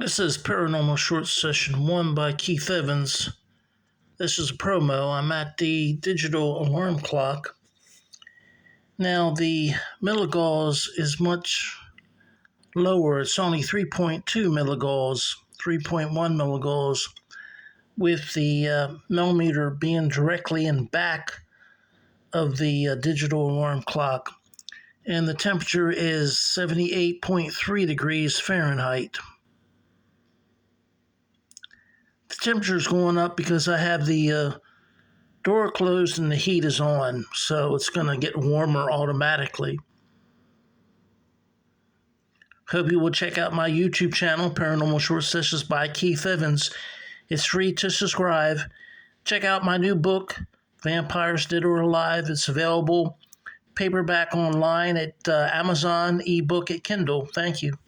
This is Paranormal Short Session 1 by Keith Evans. This is a promo. I'm at the digital alarm clock. Now, the milligauss is much lower. It's only 3.2 milligauss, 3.1 milligauss, with the millimeter being directly in back of the digital alarm clock. And the temperature is 78.3 degrees Fahrenheit. The temperature is going up because I have the door closed and the heat is on, so it's going to get warmer automatically. Hope you will check out my YouTube channel, Paranormal Short Sessions by Keith Evans. It's free to subscribe. Check out my new book, Vampires Dead or Alive. It's available paperback online at Amazon, ebook at Kindle. Thank you.